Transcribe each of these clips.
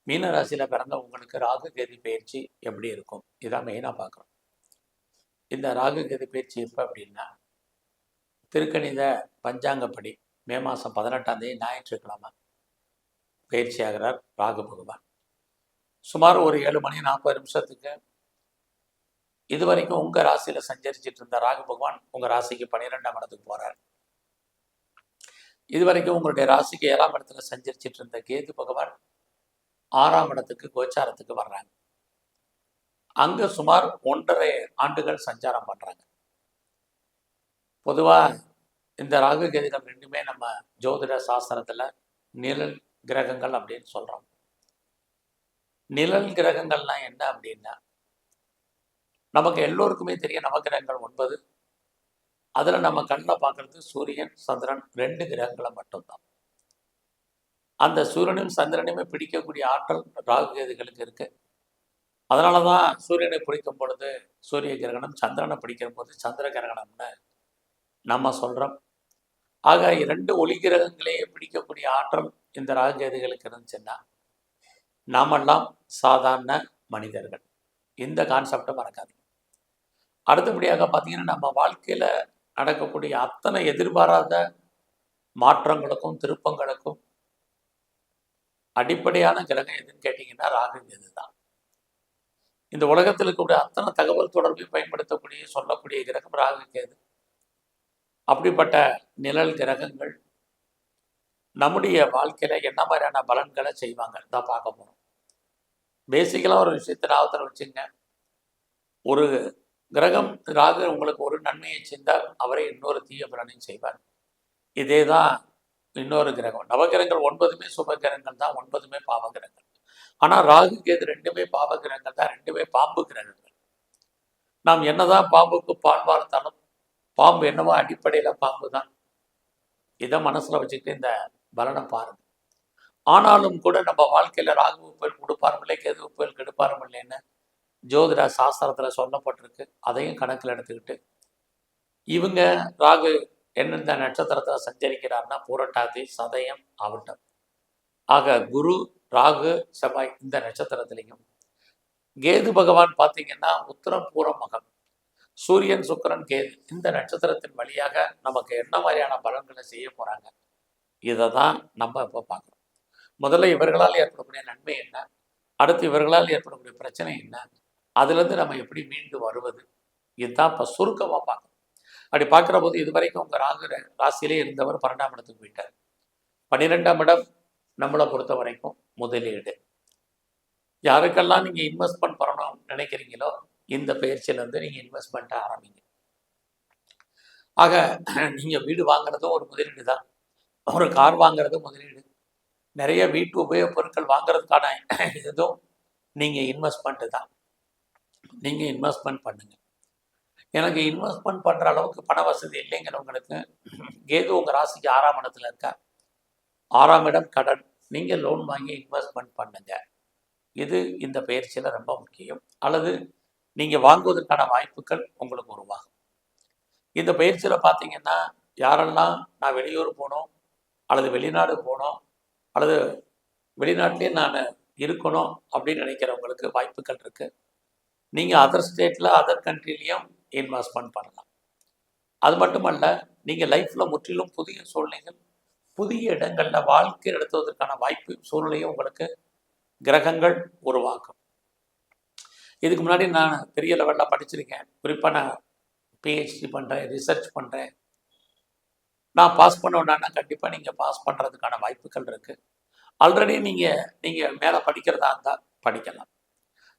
மீன ராசியில் பிறந்த உங்களுக்கு ராகு கேது பயிற்சி எப்படி இருக்கும்? இதான் மெயினாக பார்க்குறோம். இந்த ராகு கேது பயிற்சி எப்போ அப்படின்னா, திருக்கணித பஞ்சாங்கப்படி மே மாதம் 18ஆம் தேதி ஞாயிற்றுக்கிழமை பயிற்சி ஆகிறார் ராகு பகவான். சுமார் ஒரு 7 மணி 40 நிமிஷத்துக்கு இது வரைக்கும் உங்கள் ராசியில் சஞ்சரிச்சிட்டு இருந்த ராகு பகவான் உங்கள் ராசிக்கு 12ஆம் இடத்துக்கு போகிறார். இது வரைக்கும் உங்களுடைய ராசிக்கு 7ஆம் இடத்துல சஞ்சரிச்சிட்டு இருந்த கேது பகவான் 6ஆம் இடத்துக்கு கோச்சாரத்துக்கு வர்றாங்க. அங்கே சுமார் 1.5 ஆண்டுகள் சஞ்சாரம் பண்ணுறாங்க. பொதுவாக இந்த ராகு கேதுகள் ரெண்டுமே நம்ம ஜோதிட சாஸ்திரத்தில் நிழல் கிரகங்கள் அப்படின்னு சொல்கிறோம். நிழல் கிரகங்கள்லாம் என்ன அப்படின்னா, நமக்கு எல்லோருக்குமே தெரியும் நவகிரகங்கள் 9. அதில் நம்ம கண்ணில் பார்க்குறது சூரியன் சந்திரன் 2 கிரகங்களை மட்டும்தான். அந்த சூரியனும் சந்திரனையுமே பிடிக்கக்கூடிய ஆற்றல் ராகு கேதுகளுக்கு இருக்கு. அதனால தான் சூரியனை பிடிக்கும் பொழுது சூரிய கிரகணம், சந்திரனை பிடிக்கும் போது சந்திர கிரகணம்னு நம்ம சொல்கிறோம். ஆக 2 ஒளி கிரகங்களையே பிடிக்கக்கூடிய ஆற்றல் இந்த ராகு கேதுகளுக்கு இருந்துச்சுன்னா நாமெல்லாம் சாதாரண மனிதர்கள். இந்த கான்செப்டை மறக்காதீங்க. அடுத்தபடியாக பார்த்தீங்கன்னா, நம்ம வாழ்க்கையில் நடக்கக்கூடிய அத்தனை எதிர்பாராத மாற்றங்களுக்கும் திருப்பங்களுக்கும் அடிப்படையான கிரகம் எதுன்னு கேட்டிங்கன்னா ராகு கேது தான். இந்த உலகத்தில் இருக்கக்கூடிய அத்தனை தகவல் தொடர்பை பயன்படுத்தக்கூடிய சொல்லக்கூடிய கிரகம் ராகு கேது. அப்படிப்பட்ட நிழல் கிரகங்கள் நம்முடைய வாழ்க்கையில் என்ன மாதிரியான பலன்களை செய்வாங்க தான் பார்க்க போகிறோம். பேசிக்கலாக ஒரு விஷயத்தை ஞாபகத்தில் வச்சுங்க. ஒரு கிரகம் ராகு உங்களுக்கு ஒரு நன்மையை செஞ்சால் அவரை இன்னொரு தீய பலனையும் செய்வார். இதே தான் இன்னொரு கிரகம். நவகிரகங்கள் 9மே சுப கிரகங்கள் தான், 9மே பாவ கிரகங்கள். ஆனால் ராகு கேது 2மே பாவ கிரகங்கள் தான், 2மே பாம்பு கிரகங்கள். நாம் என்னதான் பாம்புக்கு பால் வார்த்தாலும் பாம்பு என்னவோ அடிப்படையில் பாம்பு தான். இதை மனசில் வச்சுக்கிட்டு இந்த பலனை பாருங்க. ஆனாலும் கூட நம்ம வாழ்க்கையில் ராகு புயல் கொடுப்பாருமில்லை, கேது புயல் கெடுப்பாருமில்லைன்னு ஜோதிட சாஸ்திரத்தில் சொல்லப்பட்டிருக்கு. அதையும் கணக்கில் எடுத்துக்கிட்டு இவங்க ராகு எந்தெந்த நட்சத்திரத்தில் சஞ்சரிக்கிறார்னா பூரட்டாதி, சதயம், ஆவட்டம். ஆக குரு, ராகு, செவ்வாய் இந்த நட்சத்திரத்திலையும், கேது பகவான் பார்த்தீங்கன்னா உத்திரம், பூரம், மகம், சூரியன், சுக்கிரன், கேது இந்த நட்சத்திரத்தின் வழியாக நமக்கு என்ன மாதிரியான பலன்களை செய்ய போகிறாங்க இதை தான் நம்ம இப்போ பார்க்குறோம். முதல்ல இவர்களால் ஏற்படக்கூடிய நன்மை என்ன, அடுத்து இவர்களால் ஏற்படக்கூடிய பிரச்சனை என்ன, அதுலேருந்து நம்ம எப்படி மீண்டு வருவது, இதுதான் இப்போ சுருக்கமாக பார்க்கணும். அப்படி பார்க்குற போது இது வரைக்கும் உங்கள் ராகு ராசியிலே இருந்தவர் 12ஆம் இடத்துக்கு போயிட்டார். 12ஆம் இடம் நம்மளை பொறுத்த வரைக்கும் முதலீடு. யாருக்கெல்லாம் நீங்கள் இன்வெஸ்ட்மெண்ட் பண்ணணும் நினைக்கிறீங்களோ இந்த பயிற்சியிலேருந்து நீங்கள் இன்வெஸ்ட்மெண்ட்டை ஆரம்பிங்க. ஆக நீங்கள் வீடு வாங்குறதும் ஒரு முதலீடு தான், ஒரு கார் வாங்குறதும் முதலீடு, நிறைய வீட்டு உபயோகப் பொருட்கள் வாங்குறதுக்கான இதுவும் நீங்கள் இன்வெஸ்ட்மெண்ட்டு தான். நீங்கள் இன்வெஸ்ட்மெண்ட் பண்ணுங்கள். எனக்கு இன்வெஸ்ட்மெண்ட் பண்ணுற அளவுக்கு பண வசதி இல்லைங்கிறவங்களுக்கு கேது உங்கள் ராசிக்கு 6ஆம் இடத்துல இருக்கார். 6ஆம் இடம் கடன். நீங்கள் லோன் வாங்கி இன்வெஸ்ட்மெண்ட் பண்ணுங்க. இது இந்த பயிற்சியில் ரொம்ப முக்கியம். அல்லது நீங்கள் வாங்குவதற்கான வாய்ப்புகள் உங்களுக்கு உருவாகும். இந்த பயிற்சியில் பார்த்தீங்கன்னா, யாரெல்லாம் நான் வெளியூர் போகணும் அல்லது வெளிநாடு போகணும் அல்லது வெளிநாட்டிலே நான் இருக்கணும் அப்படின்னு நினைக்கிறவங்களுக்கு வாய்ப்புகள் இருக்குது. நீங்கள் அதர் ஸ்டேட்டில் அதர் கண்ட்ரிலையும் இன்வெஸ்ட்மெண்ட் பண்ணலாம். அது மட்டுமல்ல, நீங்கள் லைஃப்பில் முற்றிலும் புதிய சூழ்நிலைகள், புதிய இடங்களில் வாழ்க்கை நடத்துவதற்கான வாய்ப்பு சூழ்நிலையும் உங்களுக்கு கிரகங்கள் உருவாக்கும். இதுக்கு முன்னாடி நான் பெரிய லெவலில் படிச்சிருக்கேன். குறிப்பாக நான் பிஹெச்டி பண்ணுறேன், ரிசர்ச் பண்ணுறேன். நான் பாஸ் பண்ணோன்னா கண்டிப்பாக நீங்கள் பாஸ் பண்ணுறதுக்கான வாய்ப்புகள் இருக்குது. ஆல்ரெடி நீங்கள் மேலே படிக்கிறதா இருந்தால் படிக்கலாம்.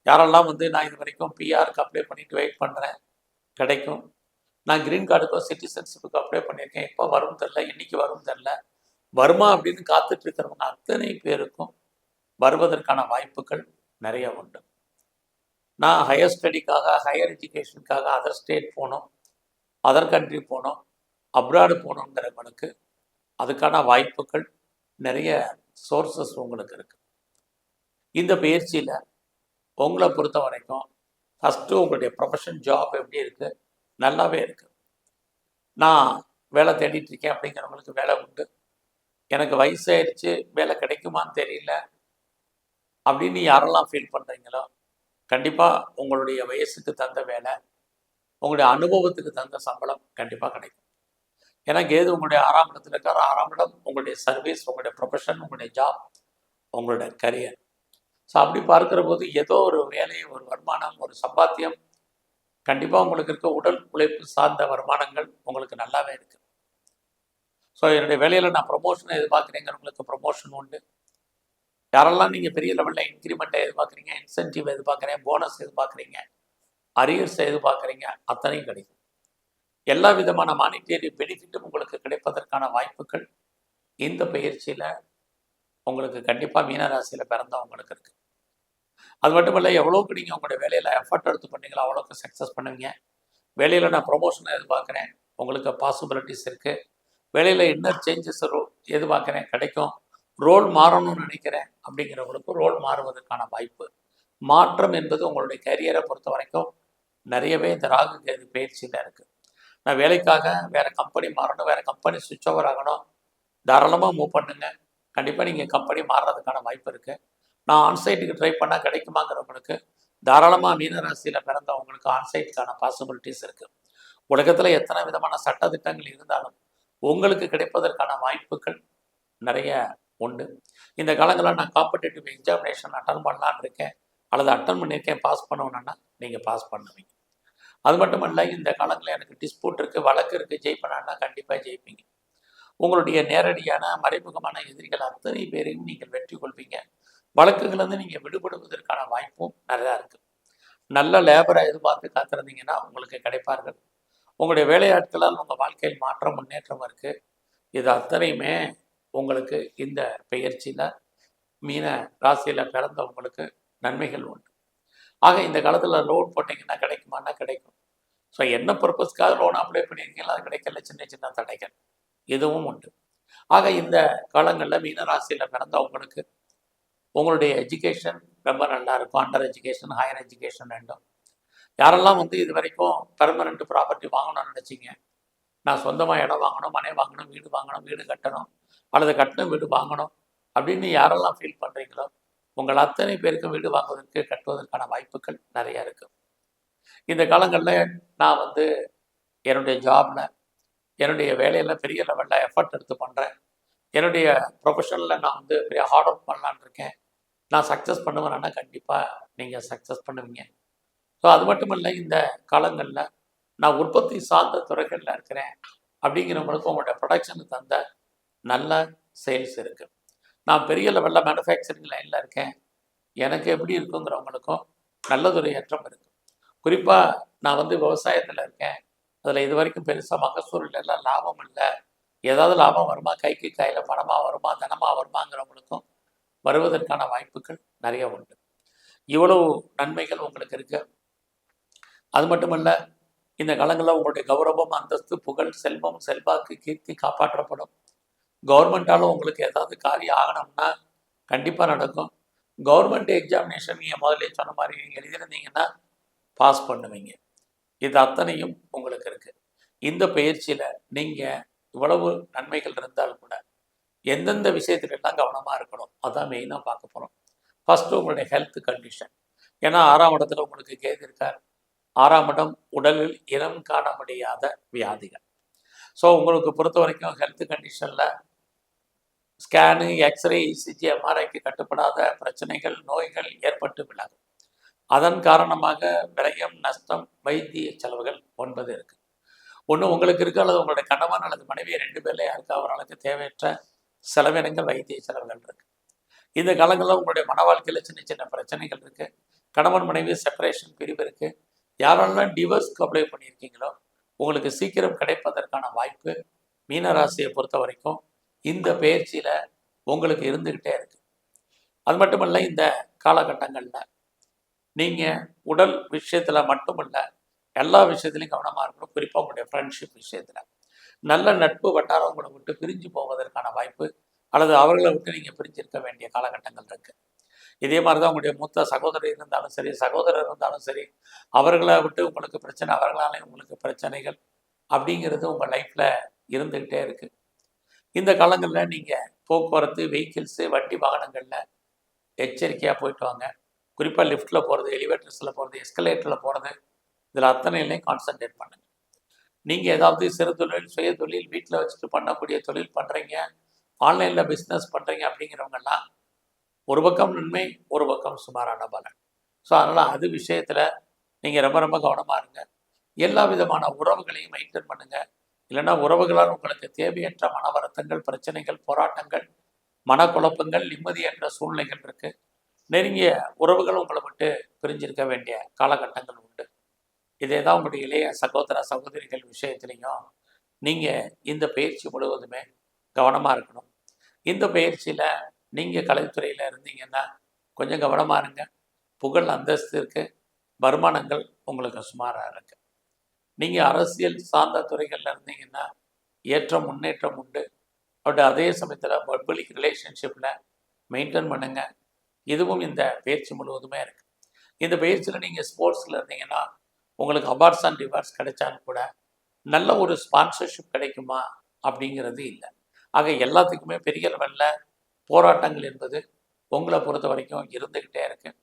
யாரெல்லாம் நான் இது வரைக்கும் பிஆருக்கு அப்ளை பண்ணிட்டு வெயிட் பண்ணுறேன், கிடைக்கும். நான் க்ரீன் கார்டுக்கோ சிட்டிசன்ஷிப்புக்கு அப்ளை பண்ணியிருக்கேன், எப்போ வரும் தெரில, என்றைக்கு வரும் தெரில, வருமா அப்படின்னு காத்துட்டு இருக்கிறவங்க அத்தனை பேருக்கும் வருவதற்கான வாய்ப்புகள் நிறைய உண்டு. நான் ஹையர் ஸ்டடிக்காக, ஹையர் எஜுகேஷனுக்காக அதர் ஸ்டேட் போகணும், அதர் கண்ட்ரி போகணும், அப்ராடு போகணுங்கிறவங்களுக்கு அதுக்கான வாய்ப்புகள் நிறைய சோர்சஸ் உங்களுக்கு இருக்குது. இந்த பயிற்சியில் உங்களை பொறுத்த வரைக்கும் ஃபஸ்ட்டு உங்களுடைய ப்ரொஃபஷன் ஜாப் எப்படி இருக்குது, நல்லாவே இருக்குது. நான் வேலை தேடிட்டுருக்கேன் அப்படிங்கிறவங்களுக்கு வேலை உண்டு. எனக்கு வயசாயிடுச்சு, வேலை கிடைக்குமான்னு தெரியல, அப்படின்னு யாரெல்லாம் ஃபீல் பண்ணுறீங்களோ கண்டிப்பாக உங்களுடைய வயசுக்கு தகுந்த வேலை, உங்களுடைய அனுபவத்துக்கு தகுந்த சம்பளம் கண்டிப்பாக கிடைக்கும். ஏன்னா கேது உங்களுடைய 6ஆம் இடத்துல இருக்கார். 6ஆம் இடம் உங்களுடைய சர்வீஸ், உங்களுடைய ப்ரொஃபஷன், உங்களுடைய ஜாப், உங்களுடைய கரியர். ஸோ அப்படி பார்க்குற போது ஏதோ ஒரு வேலை, ஒரு வருமானம், ஒரு சம்பாத்தியம் கண்டிப்பாக உங்களுக்கு இருக்க உடல் உழைப்பு சார்ந்த வருமானங்கள் உங்களுக்கு நல்லாவே இருக்குது. ஸோ என்னுடைய வேலையில் நான் ப்ரொமோஷனை எதிர்பார்க்குறேங்கிறவங்களுக்கு ப்ரொமோஷன் உண்டு. யாரெல்லாம் நீங்கள் பெரிய லெவலில் இன்க்ரிமெண்ட்டை எதிர்பார்க்குறீங்க, இன்சென்டிவ் எதிர்பார்க்குறீங்க, போனஸ் எதிர்பார்க்குறீங்க, அரியர்ஸ் எதிர்பார்க்குறீங்க, அத்தனையும் கிடைக்கும். எல்லா விதமான மானிட்டரி பெனிஃபிட்டும் உங்களுக்கு கிடைப்பதற்கான வாய்ப்புகள் இந்த பயிற்சியில் உங்களுக்கு கண்டிப்பாக மீனராசியில் பிறந்தவங்களுக்கு இருக்குது. அது மட்டும் இல்லை, எவ்வளோக்கு நீங்கள் உங்களுடைய வேலையில் எஃபர்ட் எடுத்து பண்ணீங்களோ அவ்வளோக்கு சக்ஸஸ் பண்ணுவீங்க. வேலையில் நான் ப்ரொமோஷனை எதிர்பார்க்குறேன், உங்களுக்கு பாசிபிலிட்டிஸ் இருக்குது. வேலையில் இன்னர் சேஞ்சஸ் எதிர்பார்க்குறேன், கிடைக்கும். ரோல் மாறணும்னு நினைக்கிறேன் அப்படிங்கிறவங்களுக்கு ரோல் மாறுவதற்கான வாய்ப்பு. மாற்றம் என்பது உங்களுடைய கரியரை பொறுத்த வரைக்கும் நிறையவே இந்த ராகு கேது பயிற்சியில் இருக்குது. நான் வேலைக்காக வேறு கம்பெனி மாறணும், வேறு கம்பெனி சுவிட்ச் ஓவர் ஆகணும், தாராளமாக மூவ் பண்ணுங்க. கண்டிப்பாக நீங்கள் கம்பெனி மாறுறதுக்கான வாய்ப்பு இருக்குது. நான் ஆன்சைட்டுக்கு ட்ரை பண்ணால் கிடைக்குமாங்கிறவங்களுக்கு தாராளமாக மீனராசியில் பிறந்தவங்களுக்கு ஆன்சைட்டுக்கான பாசிபிலிட்டிஸ் இருக்குது. உலகத்தில் எத்தனை விதமான சட்டத்திட்டங்கள் இருந்தாலும் உங்களுக்கு கிடைப்பதற்கான வாய்ப்புகள் நிறைய உண்டு. இந்த காலங்களில் நான் காம்படிட்டிவ் எக்ஸாமினேஷன் அட்டன் பண்ணலான்னு இருக்கேன் அல்லது அட்டன் பண்ணியிருக்கேன், பாஸ் பண்ணணுன்னா நீங்கள் பாஸ் பண்ணுவீங்க. அது மட்டும் இல்லை, இந்த காலங்களில் எனக்கு டிஸ்பியூட் இருக்குது, வழக்கு இருக்குது, ஜெயிப்பேனா கண்டிப்பாக ஜெயிப்பீங்க. உங்களுடைய நேரடியான மறைமுகமான எதிரிகள் அத்தனை பேரையும் நீங்கள் வெற்றி கொள்வீங்க. வழக்குகள்லேருந்து நீங்கள் விடுபடுவதற்கான வாய்ப்பும் நிறையா இருக்குது. நல்ல லேபரை எதிர்பார்த்து காத்திருந்தீங்கன்னா உங்களுக்கு கிடைப்பார்கள். உங்களுடைய வேலையாட்களால் உங்கள் வாழ்க்கையில் மாற்றம் முன்னேற்றம் இருக்குது. இது அத்தனையுமே உங்களுக்கு இந்த பெயர்ச்சியில் மீன ராசியில் பிறந்தவங்களுக்கு நன்மைகள் உண்டு. ஆக இந்த காலத்தில் லோன் போட்டிங்கன்னா கிடைக்குமானா கிடைக்கும். ஸோ என்ன பர்பஸ்க்காக லோன் அப்ளை பண்ணியிருக்கீங்களோ அது கிடைக்கல, சின்ன சின்ன தடைகள் இதுவும் உண்டு. ஆக இந்த காலங்களில் மீன ராசியில் பிறந்தவங்களுக்கு உங்களுடைய எஜுகேஷன் ரொம்ப நல்லா இருக்கும். அண்டர் எஜுகேஷன், ஹையர் எஜுகேஷன் வேண்டும். யாரெல்லாம் இது வரைக்கும் பெர்மனண்ட் ப்ராப்பர்ட்டி வாங்கணும்னு நினச்சிங்க, நான் சொந்தமாக இடம் வாங்கணும், மனை வாங்கணும், வீடு கட்டணும் அல்லது கட்டணும் வீடு வாங்கணும் அப்படின்னு யாரெல்லாம் ஃபீல் பண்ணுறீங்களோ உங்கள் அத்தனை பேருக்கும் வீடு வாங்குவதற்கு கட்டுவதற்கான வாய்ப்புகள் நிறையா இருக்குது. இந்த காலங்களில் நான் என்னுடைய ஜாபில், என்னுடைய வேலையில் பெரிய லெவலில் எஃபர்ட் எடுத்து பண்ணுறேன். என்னுடைய ப்ரொஃபஷனில் நான் பெரிய ஹார்ட் ஒர்க் பண்ணலான்னு இருக்கேன். நான் சக்ஸஸ் பண்ணுவேன்னா கண்டிப்பாக நீங்கள் சக்ஸஸ் பண்ணுவீங்க. ஸோ அது மட்டும் இல்லை, இந்த காலங்களில் நான் உற்பத்தி சார்ந்த துறைகளில் இருக்கிறேன் அப்படிங்கிறவங்களுக்கு உங்களுடைய ப்ரொடக்ஷனுக்கு தந்த நல்ல சேல்ஸ் இருக்குது. நான் பெரிய லெவலில் மேனுஃபேக்சரிங் லைனில் இருக்கேன், எனக்கு எப்படி இருக்குங்கிறவங்களுக்கும் நல்லதொரு ஏற்றம் இருக்குது. குறிப்பாக நான் விவசாயத்தில் இருக்கேன், அதில் இது வரைக்கும் பெருசாக மகசூல் எல்லாம் லாபம் இல்லை, ஏதாவது லாபம் வருமா, கைக்கு கையில் பணமாக வருமா, தனமாக வருமாங்கிறவங்களுக்கும் வருவதற்கான வாய்ப்புகள் நிறைய உண்டு. இவ்வளவு நன்மைகள் உங்களுக்கு இருக்கு. அது மட்டுமல்ல, இந்த காலங்களில் உங்களுடைய கௌரவம், அந்தஸ்து, புகழ், செல்வம், செல்வாக்கு, கீர்த்தி காப்பாற்றப்படும். கவர்மெண்ட்டாலும் உங்களுக்கு ஏதாவது காரியம் ஆகணும்னா கண்டிப்பாக நடக்கும். கவர்மெண்ட் எக்ஸாமினேஷன் நீங்கள் முதல்ல சொன்ன மாதிரி நீங்கள் எழுதியிருந்தீங்கன்னா பாஸ் பண்ணுவீங்க. இது அத்தனையும் உங்களுக்கு இருக்குது. இந்த பயிற்சியில் நீங்கள் இவ்வளவு நன்மைகள் இருந்தால் கூட எந்தெந்த விஷயத்துலெல்லாம் கவனமாக இருக்கணும் அதான் மெயினாக பார்க்க போகிறோம். ஃபஸ்ட்டு உங்களுடைய ஹெல்த் கண்டிஷன். ஏன்னா 6ஆம் இடத்துல உங்களுக்கு கேது இருக்கார். 6ஆம் இடம் உடலில் இனம் காண முடியாத வியாதிகள். ஸோ உங்களுக்கு பொறுத்த வரைக்கும் ஹெல்த் கண்டிஷனில் ஸ்கேனு, எக்ஸ்ரே, இசிஜி, எம்ஆர்ஐக்கு கட்டுப்படாத பிரச்சனைகள், நோய்கள் ஏற்பட்டு விலகும். அதன் காரணமாக விரயம், நஷ்டம், வைத்திய செலவுகள் 9 இருக்குது. ஒன்று உங்களுக்கு இருக்குது அல்லது உங்களுடைய கணவன் அல்லது மனைவி 2 பேரில் யாருக்கு அவர்களுக்கு தேவையற்ற செலவினங்கள், வைத்திய செலவுகள் இருக்குது. இந்த காலங்களில் உங்களுடைய மன வாழ்க்கையில் சின்ன சின்ன பிரச்சனைகள் இருக்குது. கணவன் மனைவி செப்பரேஷன், பிரிவு இருக்குது. யாரெல்லாம் டிவோர்ஸ்க்கு அப்ளை பண்ணியிருக்கீங்களோ உங்களுக்கு சீக்கிரம் கிடைப்பதற்கான வாய்ப்பு மீனராசியை பொறுத்த வரைக்கும் இந்த பயிற்சியில் உங்களுக்கு இருந்துக்கிட்டே இருக்குது. அது மட்டும் இல்லை, இந்த காலகட்டங்களில் நீங்கள் உடல் விஷயத்தில் மட்டும் இல்லை, எல்லா விஷயத்துலையும் கவனமாக இருக்கணும். குறிப்பாக உங்களுடைய ஃப்ரெண்ட்ஷிப் விஷயத்தில் நல்ல நட்பு வட்டாரம் உங்களை விட்டு பிரிஞ்சு போவதற்கான வாய்ப்பு அல்லது அவர்களை விட்டு நீங்கள் பிரிஞ்சிருக்க வேண்டிய காலகட்டங்கள் இருக்குது. இதே மாதிரி தான் உங்களுடைய மூத்த சகோதரர் இருந்தாலும் சரி, சகோதரர் இருந்தாலும் சரி, அவர்களை விட்டு உங்களுக்கு பிரச்சனை, அவர்களாலே உங்களுக்கு பிரச்சனைகள் அப்படிங்கிறது உங்கள் லைஃப்பில் இருந்துக்கிட்டே இருக்குது. இந்த காலங்களில் நீங்கள் போக்குவரத்து, வெஹிக்கிள்ஸு, வண்டி வாகனங்களில் எச்சரிக்கையாக போயிட்டு வாங்க. குறிப்பாக லிஃப்ட்டில் போகிறது, எலிவேட்டர்ஸில் போகிறது, எஸ்கலேட்டரில் போகிறது, இதில் அத்தனையிலையும் கான்சன்ட்ரேட் பண்ணுங்கள். நீங்கள் ஏதாவது சிறு தொழில், சுய தொழில், வீட்டில் வச்சுட்டு பண்ணக்கூடிய தொழில் பண்ணுறீங்க, ஆன்லைனில் பிஸ்னஸ் பண்ணுறீங்க அப்படிங்கிறவங்கெல்லாம் ஒரு பக்கம் நன்மை, ஒரு பக்கம் சுமாரான பலன். ஸோ அதனால் அது விஷயத்தில் நீங்கள் ரொம்ப ரொம்ப கவனமாக இருங்க. எல்லா விதமான உறவுகளையும் மெயின்டைன் பண்ணுங்கள். இல்லைன்னா உறவுகளால் உங்களுக்கு தேவையற்ற மன வருத்தங்கள், பிரச்சனைகள், போராட்டங்கள், மனக்குழப்பங்கள், நிம்மதியற்ற சூழ்நிலைகள் இருக்குது. நெருங்கிய உறவுகள் உங்களை விட்டு பிரிஞ்சிருக்க வேண்டிய காலகட்டங்கள் உண்டு. இதே தான் உங்களுடைய இளைய சகோதர சகோதரிகள் விஷயத்துலையும் நீங்கள் இந்த பயிற்சி முழுவதுமே கவனமாக இருக்கணும். இந்த பயிற்சியில் நீங்கள் கலைத்துறையில் இருந்தீங்கன்னா கொஞ்சம் கவனமாக இருங்க. புகழ், அந்தஸ்து இருக்குது, வருமானங்கள் உங்களுக்கு சுமாராக இருக்குது. நீங்கள் அரசியல் சார்ந்த துறைகளில் இருந்தீங்கன்னா ஏற்றம், முன்னேற்றம் உண்டு. பட் அதே சமயத்தில் பப்ளிக் ரிலேஷன்ஷிப்பில் மெயின்டைன் பண்ணுங்கள். இதுவும் இந்த பயிற்சி முழுவதுமே இருக்குது. இந்த பயிற்சியில் நீங்கள் ஸ்போர்ட்ஸில் இருந்தீங்கன்னா உங்களுக்கு அவார்ட்ஸ் அண்ட் ரிவார்ட்ஸ் கிடைச்சாலும் கூட நல்ல ஒரு ஸ்பான்சர்ஷிப் கிடைக்குமா அப்படிங்கிறது இல்லை. ஆக எல்லாத்துக்குமே பெரிய லெவலில் போராட்டங்கள் என்பது உங்களை பொறுத்த வரைக்கும் இருந்துக்கிட்டே இருக்குது.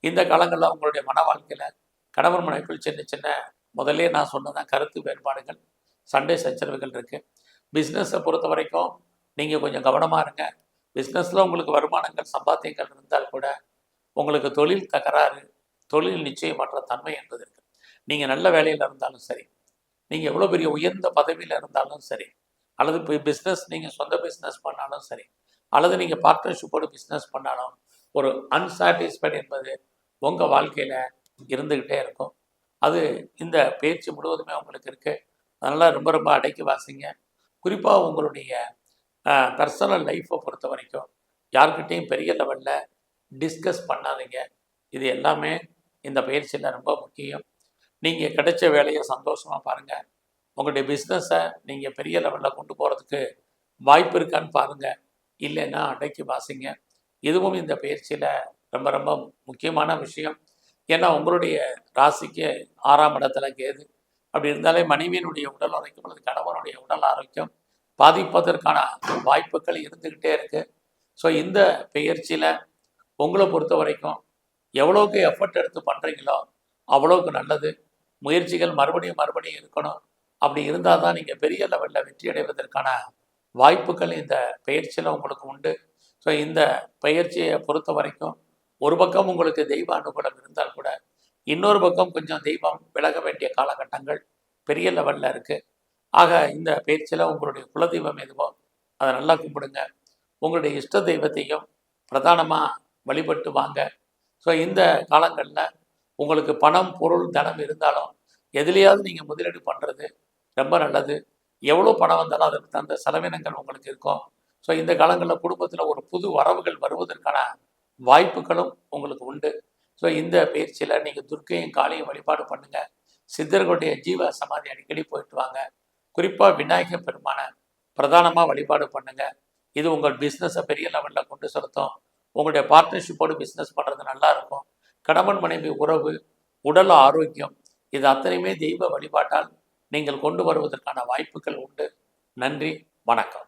இந்த காலங்களில் உங்களுடைய மன வாழ்க்கையில் கணவன் மனைவிக்குள் சின்ன சின்ன முதல்ல நான் சொன்னதான் கருத்து வேறுபாடுகள், சண்டை சச்சரவுகள் இருக்குது. பிஸ்னஸை பொறுத்த வரைக்கும் நீங்கள் கொஞ்சம் கவனமாக இருங்க. பிஸ்னஸில் உங்களுக்கு வருமானங்கள், சம்பாத்தியங்கள் இருந்தால் கூட உங்களுக்கு தொழில் தகராறு, தொழில் நிச்சயமற்ற தன்மை என்பது இருக்குது. நீங்கள் நல்ல வேலையில் இருந்தாலும் சரி, நீங்கள் எவ்வளோ பெரிய உயர்ந்த பதவியில் இருந்தாலும் சரி, அல்லது இப்போ பிஸ்னஸ் நீங்கள் சொந்த பிஸ்னஸ் பண்ணாலும் சரி, அல்லது நீங்கள் பார்ட்னர்ஷிப்போடு பிஸ்னஸ் பண்ணாலும் ஒரு அன்சாட்டிஸ்ஃபைட் என்பது உங்கள் வாழ்க்கையில் இருந்துக்கிட்டே இருக்கும். அது இந்த பயிற்சி முழுவதுமே உங்களுக்கு இருக்குது. அதனால் ரொம்ப ரொம்ப அடக்கி வாசிங்க. குறிப்பாக உங்களுடைய பர்சனல் லைஃப்பை பொறுத்த வரைக்கும் யார்கிட்டையும் பெரிய லெவலில் டிஸ்கஸ் பண்ணாதீங்க. இது எல்லாமே இந்த பயிற்சியில் ரொம்ப முக்கியம். நீங்கள் கிடைச்ச வேலையை சந்தோஷமாக பாருங்கள். உங்களுடைய பிஸ்னஸை நீங்கள் பெரிய லெவலில் கொண்டு போகிறதுக்கு வாய்ப்பு இருக்கான்னு பாருங்கள். இல்லைன்னா அடக்கி வாசிங்க. இதுவும் இந்த பயிற்சியில் ரொம்ப ரொம்ப முக்கியமான விஷயம். ஏன்னா உங்களுடைய ராசிக்கு 6ஆம் இடத்துல கேது. அப்படி இருந்தாலே மனைவியினுடைய உடல் ஆரோக்கியம் அல்லது கணவனுடைய உடல் ஆரோக்கியம் பாதிப்பதற்கான வாய்ப்புகள் இருந்துக்கிட்டே இருக்குது. ஸோ இந்த பயிற்சியில் உங்களை பொறுத்த வரைக்கும் எவ்வளோக்கு எஃபர்ட் எடுத்து பண்ணுறீங்களோ அவ்வளோக்கு நல்லது. முயற்சிகள் மறுபடியும் மறுபடியும் இருக்கணும். அப்படி இருந்தால் தான் நீங்கள் பெரிய லெவலில் வெற்றி அடைவதற்கான வாய்ப்புகள் இந்த பயிற்சியில் உங்களுக்கு உண்டு. ஸோ இந்த பயிற்சியை பொறுத்த வரைக்கும் ஒரு பக்கம் உங்களுக்கு தெய்வ அனுகூலம் இருந்தால் கூட இன்னொரு பக்கம் கொஞ்சம் தெய்வம் விலக வேண்டிய காலகட்டங்கள் பெரிய லெவலில் இருக்குது. ஆக இந்த பயிற்சியில் உங்களுடைய குலதெய்வம் எதுவோ அதை நல்லா கும்பிடுங்க. உங்களுடைய இஷ்ட தெய்வத்தையும் பிரதானமாக வழிபட்டு வாங்க. ஸோ இந்த காலங்களில் உங்களுக்கு பணம், பொருள், தனம் இருந்தாலும் எதுலேயாவது நீங்கள் முதலீடு பண்ணுறது ரொம்ப நல்லது. எவ்வளோ பணம் வந்தாலும் அதற்கு தகுந்த செலவினங்கள் உங்களுக்கு இருக்கும். ஸோ இந்த காலங்களில் குடும்பத்தில் ஒரு புது வரவுகள் வருவதற்கான வாய்ப்புகளும் உங்களுக்கு உண்டு. ஸோ இந்த பயிற்சியில் நீங்கள் துர்க்கையும் காளியும் வழிபாடு பண்ணுங்கள். சித்தர்களுடைய ஜீவ சமாதி அடிக்கடி போயிட்டு வாங்க. குறிப்பாக விநாயகர் பெருமானை பிரதானமாக வழிபாடு பண்ணுங்கள். இது உங்கள் பிஸ்னஸை பெரிய லெவலில் கொண்டு செலுத்தும். உங்களுடைய பார்ட்னர்ஷிப்போடு பிஸ்னஸ் பண்ணுறது நல்லாயிருக்கும். கணவன் மனைவி உறவு, உடல் ஆரோக்கியம், இது அத்தனையுமே தெய்வ வழிபாட்டால் நீங்கள் கொண்டு வருவதற்கான வாய்ப்புகள் உண்டு. நன்றி, வணக்கம்.